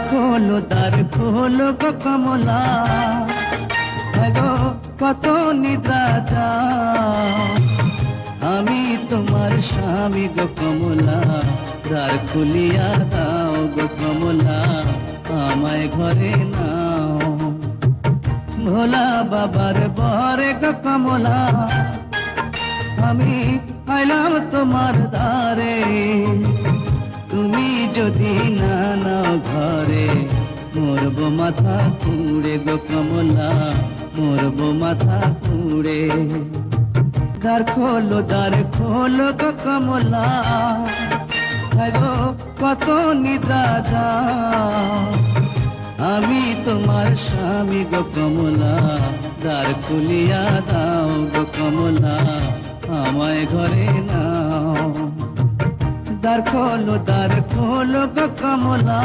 দ্বার খোলো গো কমলা, গো কত নিদ্রা যাও, আমি তোমার স্বামী গো কমলা, দ্বার খুলিয়া দাও গো কমলা, আমায় ঘরে নাও। ভোলা বাবার বরে গো কমলা, আমি আইলাম তোমার দ্বারে, তুমি যদি না নাও ঘরে, মরব মাথা কুড়ে গো কমলা, মরব মাথা কুড়ে। দ্বার খোলো গো কমলা, গো কত নিদ্রা যাও, আমি তোমার স্বামী গো কমলা, দ্বার খুলিয়া দাও গো কমলা, আমায় ঘরে নাও। দ্বার খোলো গো কমলা।